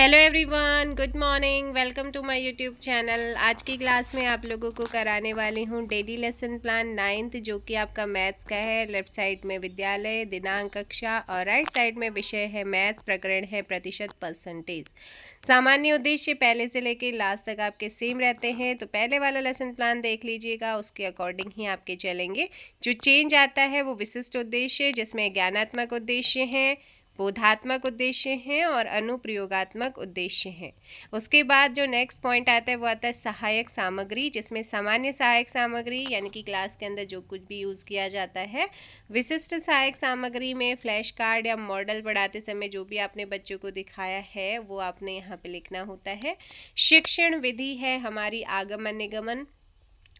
Hello everyone, good morning. Welcome to my YouTube channel. आज की class में आप लोगों को कराने वाली हूँ डेली लेसन प्लान 9th, जो कि आपका मैथ्स का है। लेफ्ट साइड में विद्यालय, दिनांक, कक्षा और राइट साइड में विषय है मैथ, प्रकरण है प्रतिशत, परसेंटेज। सामान्य उद्देश्य पहले से लेकर लास्ट तक आपके सेम रहते हैं, तो पहले वाला लेसन प्लान देख लीजिएगा, उसके अकॉर्डिंग ही आपके चलेंगे। जो चेंज आता है वो विशिष्ट उद्देश्य, जिसमें ज्ञानात्मक उद्देश्य हैं, बोधात्मक उद्देश्य हैं और अनुप्रयोगात्मक उद्देश्य हैं। उसके बाद जो नेक्स्ट पॉइंट आता है वो आता है सहायक सामग्री, जिसमें सामान्य सहायक सामग्री यानी कि क्लास के अंदर जो कुछ भी यूज़ किया जाता है। विशिष्ट सहायक सामग्री में फ्लैश कार्ड या मॉडल पढ़ाते समय जो भी आपने बच्चों को दिखाया है वो आपने यहाँ पे लिखना होता है। शिक्षण विधि है हमारी आगमन निगमन।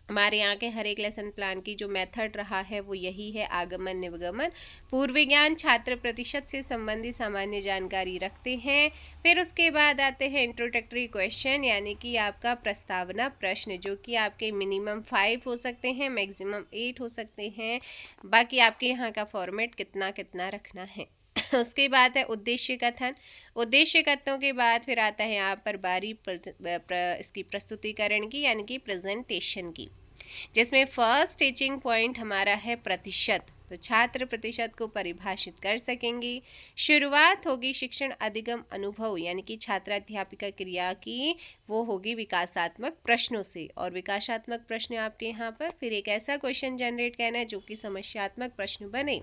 हमारे यहाँ के हर एक लेसन प्लान की जो मेथड रहा है वो यही है, आगमन निगमन। पूर्व ज्ञान, छात्र प्रतिशत से संबंधित सामान्य जानकारी रखते हैं। फिर उसके बाद आते हैं इंट्रोडक्टरी क्वेश्चन, यानी कि आपका प्रस्तावना प्रश्न, जो कि आपके मिनिमम 5 हो सकते हैं, मैक्सिमम 8 हो सकते हैं। बाकी आपके यहाँ का फॉर्मेट कितना कितना रखना है। उसके बाद है उद्देश्य कथन। उद्देश्य कथनों के बाद फिर आता है यहाँ पर बारी इसकी प्रस्तुतिकरण की, यानी कि प्रेजेंटेशन की, जिसमें फर्स्ट टीचिंग पॉइंट हमारा है प्रतिशत। तो छात्र प्रतिशत को परिभाषित कर सकेंगे। शुरुआत होगी शिक्षण अधिगम अनुभव, यानी कि छात्राध्यापिका क्रिया की, वो होगी विकासात्मक प्रश्नों से। और विकासात्मक प्रश्न आपके यहाँ पर फिर एक ऐसा क्वेश्चन जनरेट करना है जो कि समस्यात्मक प्रश्न बने।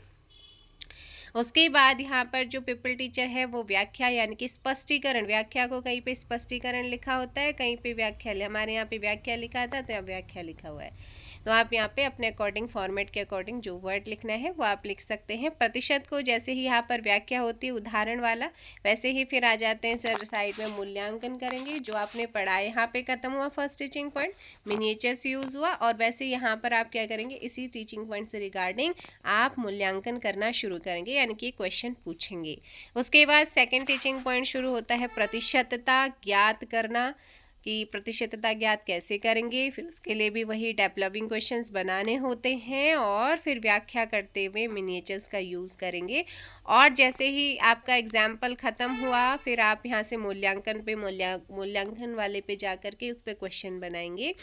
उसके बाद यहाँ पर जो पीपल टीचर है वो व्याख्या, यानी कि स्पष्टीकरण। व्याख्या को कहीं पे स्पष्टीकरण लिखा होता है, कहीं पे व्याख्या, हमारे यहाँ पे व्याख्या लिखा था तो यहाँ व्याख्या लिखा हुआ है। तो आप यहाँ पे अपने अकॉर्डिंग, फॉर्मेट के अकॉर्डिंग जो वर्ड लिखना है वो आप लिख सकते हैं। प्रतिशत को जैसे ही यहाँ पर व्याख्या होती है उदाहरण वाला, वैसे ही फिर आ जाते हैं सर साइड में मूल्यांकन करेंगे। जो आपने पढ़ा है यहाँ पे खत्म हुआ first teaching point, miniatures use हुआ, और वैसे यहाँ पर आप क्या करेंगे, इसी टीचिंग पॉइंट से रिगार्डिंग आप मूल्यांकन करना शुरू करेंगे, यानी कि क्वेश्चन पूछेंगे। उसके बाद सेकंड टीचिंग पॉइंट शुरू होता है प्रतिशतता ज्ञात करना, कि प्रतिशतता ज्ञात कैसे करेंगे। फिर उसके लिए भी वही डेवलपिंग क्वेश्चंस बनाने होते हैं, और फिर व्याख्या करते हुए मिनिएचर्स का यूज़ करेंगे। और जैसे ही आपका एग्जाम्पल ख़त्म हुआ फिर आप यहाँ से मूल्यांकन पे मूल्यांकन वाले पे जा कर के उस पर क्वेश्चन बनाएंगे।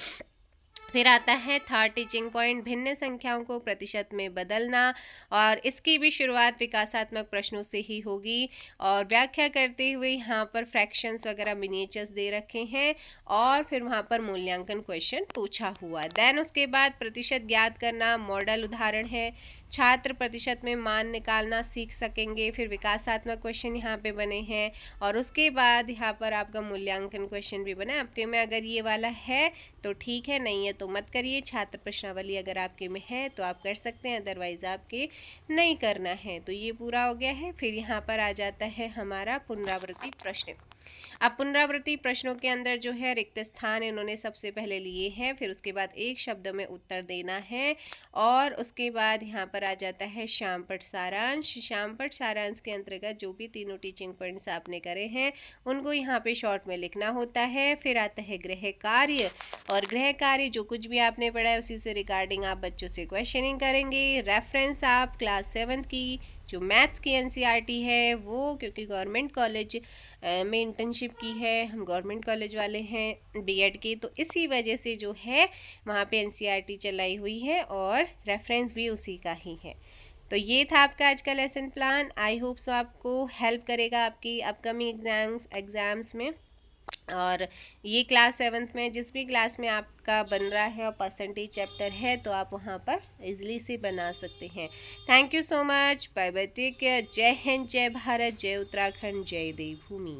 फिर आता है थर्ड टीचिंग पॉइंट, भिन्न संख्याओं को प्रतिशत में बदलना, और इसकी भी शुरुआत विकासात्मक प्रश्नों से ही होगी। और व्याख्या करते हुए यहाँ पर फ्रैक्शंस वगैरह मिनिएचर्स दे रखे हैं, और फिर वहाँ पर मूल्यांकन क्वेश्चन पूछा हुआ। देन उसके बाद प्रतिशत ज्ञात करना, मॉडल उदाहरण है, छात्र प्रतिशत में मान निकालना सीख सकेंगे। फिर विकासात्मक क्वेश्चन यहाँ पे बने हैं, और उसके बाद यहाँ पर आपका मूल्यांकन क्वेश्चन भी बना। आपके में अगर ये वाला है तो ठीक है, नहीं है तो मत करिए। छात्र प्रश्नावली अगर आपके में है तो आप कर सकते हैं, अदरवाइज आपके नहीं करना है। तो ये पूरा हो गया है। फिर यहाँ पर आ जाता है हमारा पुनरावृत्ति प्रश्न। अब पुनरावृत्ति प्रश्नों के अंदर जो है रिक्त स्थान इन्होंने सबसे पहले लिए हैं, फिर उसके बाद एक शब्द में उत्तर देना है, और उसके बाद यहाँ पर आ जाता है श्यामपट्ट सारांश। श्यामपट्ट सारांश के अंतर्गत जो भी तीनों टीचिंग पॉइंट्स आपने करे हैं उनको यहाँ पे शॉर्ट में लिखना होता है। फिर आता है गृह कार्य, और गृह कार्य जो कुछ भी आपने पढ़ा है उसी से रिगार्डिंग आप बच्चों से क्वेश्चनिंग करेंगे। रेफरेंस आप क्लास 7 की जो मैथ्स की एनसीईआरटी है वो, क्योंकि गवर्नमेंट कॉलेज में इंटर्नशिप की है, हम गवर्नमेंट कॉलेज वाले हैं बीएड के, तो इसी वजह से जो है वहाँ पे एनसीईआरटी चलाई हुई है, और रेफरेंस भी उसी का ही है। तो ये था आपका आज का lesson plan. I hope so आपको हेल्प करेगा आपकी अपकमिंग एग्ज़ाम्स में। और ये क्लास 7th में जिस भी क्लास में आपका बन रहा है और परसेंटेज चैप्टर है तो आप वहाँ पर इजीली से बना सकते हैं। Thank you so much, bye bye, take care. जय हिंद, जय भारत, जय उत्तराखंड, जय देवभूमि।